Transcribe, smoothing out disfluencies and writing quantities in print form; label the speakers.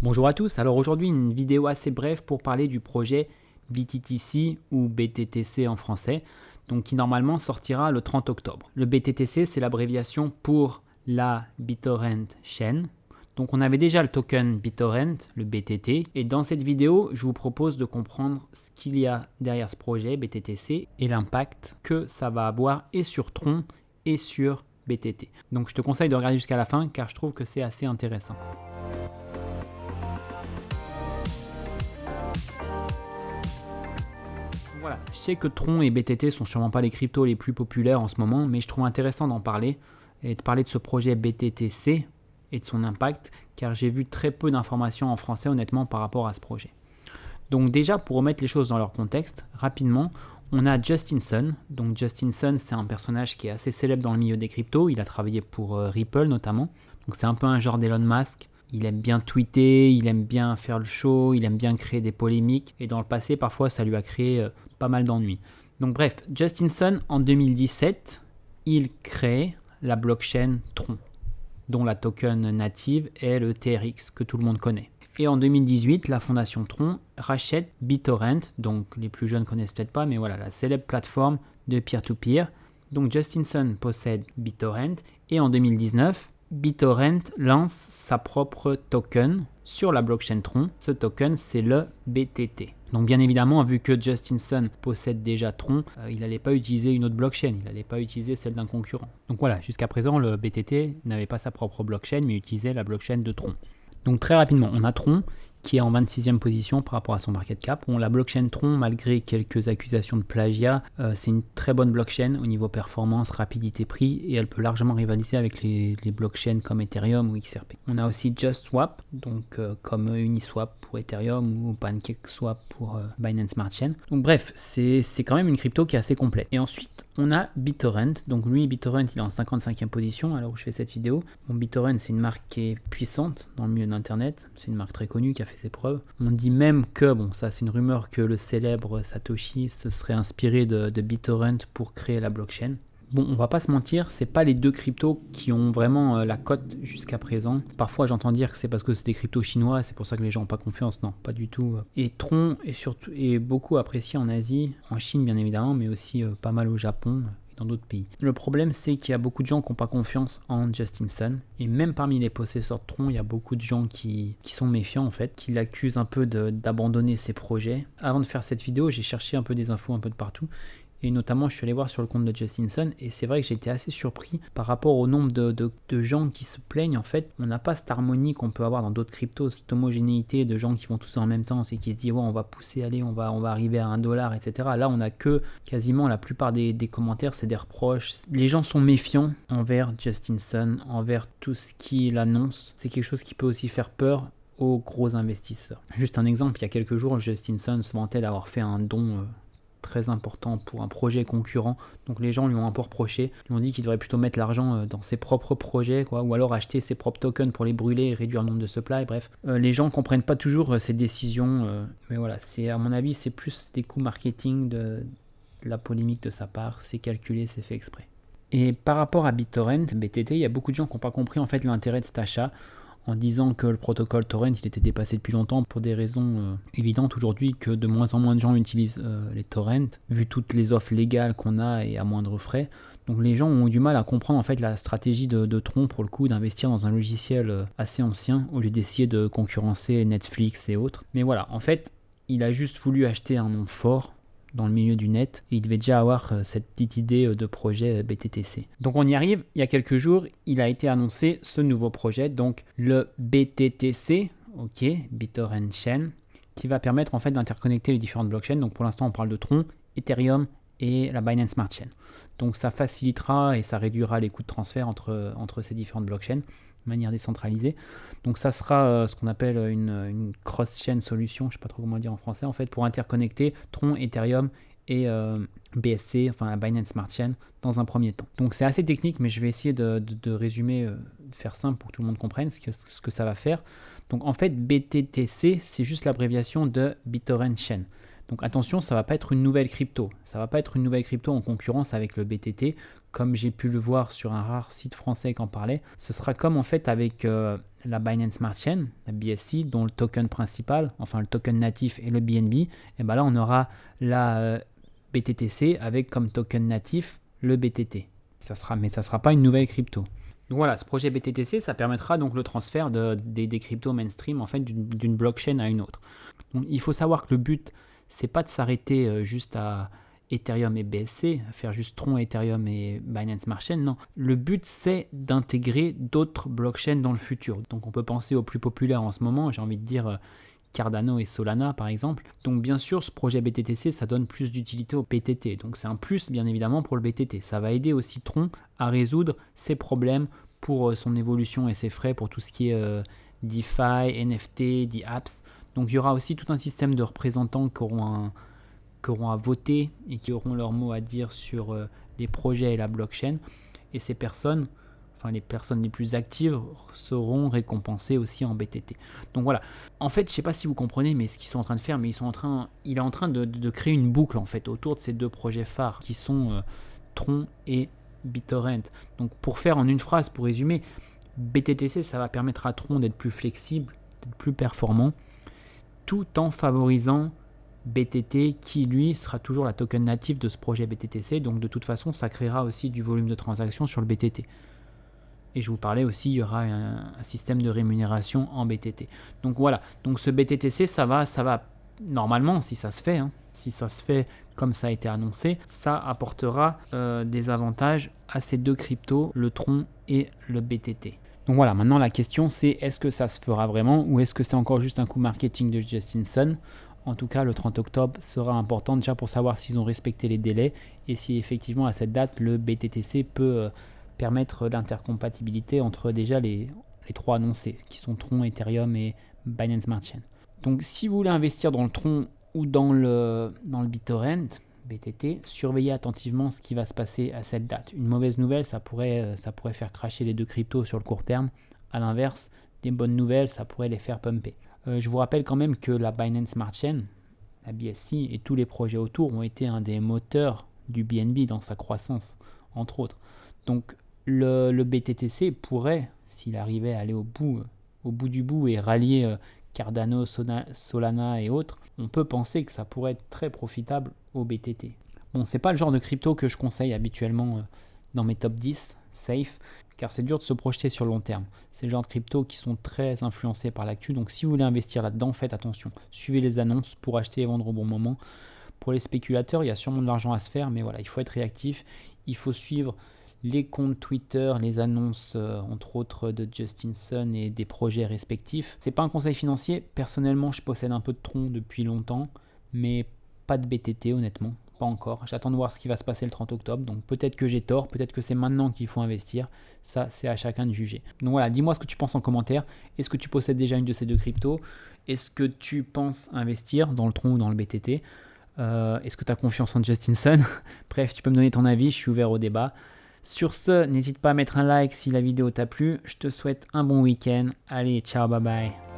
Speaker 1: Bonjour à tous, alors aujourd'hui une vidéo assez brève pour parler du projet BTTC ou BTTC en français, donc qui normalement sortira le 30 octobre. Le BTTC c'est l'abréviation pour la BitTorrent Chain. Donc on avait déjà le token BitTorrent, le BTT, et dans cette vidéo je vous propose de comprendre ce qu'il y a derrière ce projet BTTC et l'impact que ça va avoir et sur Tron et sur BTT. Donc je te conseille de regarder jusqu'à la fin car je trouve que c'est assez intéressant. Voilà, je sais que Tron et BTT sont sûrement pas les cryptos les plus populaires en ce moment, mais je trouve intéressant d'en parler et de parler de ce projet BTTC et de son impact, car j'ai vu très peu d'informations en français honnêtement par rapport à ce projet. Donc déjà, pour remettre les choses dans leur contexte, rapidement, on a Justin Sun. Donc Justin Sun, c'est un personnage qui est assez célèbre dans le milieu des cryptos, il a travaillé pour Ripple notamment, donc c'est un peu un genre d'Elon Musk. Il aime bien tweeter, il aime bien faire le show, il aime bien créer des polémiques. Et dans le passé, parfois, ça lui a créé pas mal d'ennuis. Donc bref, Justin Sun, en 2017, il crée la blockchain Tron, dont la token native est le TRX, que tout le monde connaît. Et en 2018, la fondation Tron rachète BitTorrent, donc les plus jeunes connaissent peut-être pas, mais voilà, la célèbre plateforme de peer-to-peer. Donc Justin Sun possède BitTorrent, et en 2019, BitTorrent lance sa propre token sur la blockchain Tron. Ce token, c'est le BTT. Donc bien évidemment, vu que Justin Sun possède déjà Tron, il n'allait pas utiliser une autre blockchain, il n'allait pas utiliser celle d'un concurrent. Donc voilà, jusqu'à présent, le BTT n'avait pas sa propre blockchain, mais utilisait la blockchain de Tron. Donc très rapidement, on a Tron qui est en 26e position par rapport à son market cap. Bon, la blockchain Tron, malgré quelques accusations de plagiat, c'est une très bonne blockchain au niveau performance, rapidité, prix, et elle peut largement rivaliser avec les blockchains comme Ethereum ou XRP. On a aussi JustSwap, donc comme Uniswap pour Ethereum ou PancakeSwap pour Binance Smart Chain. Donc bref, c'est quand même une crypto qui est assez complète. Et ensuite, on a BitTorrent. Donc lui, BitTorrent, il est en 55e position alors où je fais cette vidéo. Bon, BitTorrent, c'est une marque qui est puissante dans le milieu d'Internet. C'est une marque très connue qui a fait ses preuves. On dit même que, bon, ça c'est une rumeur, que le célèbre Satoshi se serait inspiré de BitTorrent pour créer la blockchain. Bon, on va pas se mentir, c'est pas les deux cryptos qui ont vraiment la cote jusqu'à présent. Parfois, j'entends dire que c'est parce que c'est des cryptos chinois, c'est pour ça que les gens n'ont pas confiance. Non, pas du tout. Et Tron est beaucoup apprécié en Asie, en Chine bien évidemment, mais aussi pas mal au Japon et dans d'autres pays. Le problème, c'est qu'il y a beaucoup de gens qui n'ont pas confiance en Justin Sun. Et même parmi les possesseurs de Tron, il y a beaucoup de gens qui sont méfiants en fait, qui l'accusent un peu d'abandonner ses projets. Avant de faire cette vidéo, j'ai cherché un peu des infos un peu de partout. Et notamment, je suis allé voir sur le compte de Justin Sun et c'est vrai que j'ai été assez surpris par rapport au nombre de gens qui se plaignent. En fait, on n'a pas cette harmonie qu'on peut avoir dans d'autres cryptos, cette homogénéité de gens qui vont tous en même temps et qui se disent ouais, on va pousser, allez, on va arriver à $1, etc. Là, on a que quasiment la plupart des commentaires, c'est des reproches. Les gens sont méfiants envers Justin Sun, envers tout ce qu'il annonce. C'est quelque chose qui peut aussi faire peur aux gros investisseurs. Juste un exemple, il y a quelques jours, Justin Sun se vantait d'avoir fait un don très important pour un projet concurrent, donc les gens lui ont un peu reproché, lui ont dit qu'il devrait plutôt mettre l'argent dans ses propres projets, quoi, ou alors acheter ses propres tokens pour les brûler et réduire le nombre de supply. Bref, les gens comprennent pas toujours ces décisions, mais voilà, c'est à mon avis c'est plus des coûts marketing de la polémique de sa part, c'est calculé, c'est fait exprès. Et par rapport à BitTorrent, BTT, il y a beaucoup de gens qui n'ont pas compris en fait l'intérêt de cet achat, en disant que le protocole torrent il était dépassé depuis longtemps pour des raisons évidentes aujourd'hui, que de moins en moins de gens utilisent les torrents, vu toutes les offres légales qu'on a et à moindre frais. Donc les gens ont eu du mal à comprendre en fait la stratégie de Tron pour le coup d'investir dans un logiciel assez ancien au lieu d'essayer de concurrencer Netflix et autres. Mais voilà, en fait, il a juste voulu acheter un nom fort dans le milieu du net et il devait déjà avoir cette petite idée de projet BTTC. Donc on y arrive, il y a quelques jours, il a été annoncé ce nouveau projet, donc le BTTC, ok, BitTorrent Chain, qui va permettre en fait d'interconnecter les différentes blockchains. Donc pour l'instant on parle de Tron, Ethereum et la Binance Smart Chain. Donc ça facilitera et ça réduira les coûts de transfert entre ces différentes blockchains de manière décentralisée. Donc ça sera ce qu'on appelle une cross-chain solution, je ne sais pas trop comment dire en français, en fait, pour interconnecter Tron, Ethereum et BSC, enfin la Binance Smart Chain, dans un premier temps. Donc c'est assez technique, mais je vais essayer de résumer, de faire simple pour que tout le monde comprenne ce que ça va faire. Donc en fait, BTTC, c'est juste l'abréviation de BitTorrent Chain. Donc attention, ça ne va pas être une nouvelle crypto. Ça ne va pas être une nouvelle crypto en concurrence avec le BTT, comme j'ai pu le voir sur un rare site français qui en parlait, ce sera comme en fait avec la Binance Smart Chain, la BSC, dont le token principal, enfin le token natif est le BNB, et bien là on aura la BTTC avec comme token natif le BTT. Mais ça ne sera pas une nouvelle crypto. Donc voilà, ce projet BTTC, ça permettra donc le transfert des cryptos mainstream en fait d'une blockchain à une autre. Donc il faut savoir que le but, c'est pas de s'arrêter juste à Ethereum et BSC, faire juste Tron, Ethereum et Binance Smart Chain, non. Le but, c'est d'intégrer d'autres blockchains dans le futur. Donc on peut penser aux plus populaires en ce moment, j'ai envie de dire Cardano et Solana par exemple. Donc bien sûr, ce projet BTTC, ça donne plus d'utilité au BTT. Donc c'est un plus bien évidemment pour le BTT. Ça va aider aussi Tron à résoudre ses problèmes pour son évolution et ses frais, pour tout ce qui est DeFi, NFT, DApps. Donc il y aura aussi tout un système de représentants qui auront à voter et qui auront leur mot à dire sur les projets et la blockchain. Et ces personnes, enfin les personnes les plus actives, seront récompensées aussi en BTT. Donc voilà. En fait, je ne sais pas si vous comprenez, mais ce qu'ils sont en train de faire, mais il est en train de créer une boucle en fait autour de ces deux projets phares qui sont Tron et BitTorrent. Donc pour faire en une phrase, pour résumer, BTTC, ça va permettre à Tron d'être plus flexible, d'être plus performant, tout en favorisant BTT qui lui sera toujours la token native de ce projet BTTC, donc de toute façon ça créera aussi du volume de transactions sur le BTT. Et je vous parlais aussi, il y aura un système de rémunération en BTT. Donc voilà, donc ce BTTC ça va normalement, si ça se fait, comme ça a été annoncé, ça apportera des avantages à ces deux cryptos, le Tron et le BTT. Donc voilà, maintenant la question c'est est-ce que ça se fera vraiment ou est-ce que c'est encore juste un coup marketing de Justin Sun? En tout cas, le 30 octobre sera important déjà pour savoir s'ils ont respecté les délais et si effectivement à cette date le BTTC peut permettre l'intercompatibilité entre déjà les trois annoncés qui sont Tron, Ethereum et Binance Smart Chain. Donc si vous voulez investir dans le Tron ou dans le BitTorrent, BTT, surveillez attentivement ce qui va se passer à cette date. Une mauvaise nouvelle, ça pourrait faire crasher les deux cryptos sur le court terme. À l'inverse, des bonnes nouvelles, ça pourrait les faire pumper. Je vous rappelle quand même que la Binance Smart Chain, la BSC et tous les projets autour ont été un des moteurs du BNB dans sa croissance, entre autres. Donc le BTTC pourrait, s'il arrivait à aller au bout du bout et rallier Cardano, Solana et autres, on peut penser que ça pourrait être très profitable au BTT. Bon, c'est pas le genre de crypto que je conseille habituellement dans mes top 10 safe, car c'est dur de se projeter sur le long terme. C'est le genre de crypto qui sont très influencés par l'actu, donc si vous voulez investir là-dedans, faites attention. Suivez les annonces pour acheter et vendre au bon moment. Pour les spéculateurs, il y a sûrement de l'argent à se faire, mais voilà, il faut être réactif, il faut suivre les comptes Twitter, les annonces entre autres de Justin Sun et des projets respectifs. C'est pas un conseil financier, personnellement je possède un peu de Tron depuis longtemps, mais pas de BTT honnêtement, pas encore. J'attends de voir ce qui va se passer le 30 octobre, donc peut-être que j'ai tort, peut-être que c'est maintenant qu'il faut investir, ça c'est à chacun de juger. Donc voilà, dis-moi ce que tu penses en commentaire, est-ce que tu possèdes déjà une de ces deux cryptos? Est-ce que tu penses investir dans le Tron ou dans le BTT? Est-ce que tu as confiance en Justin Sun? Bref, tu peux me donner ton avis, je suis ouvert au débat. Sur ce, n'hésite pas à mettre un like si la vidéo t'a plu. Je te souhaite un bon week-end. Allez, ciao, bye bye.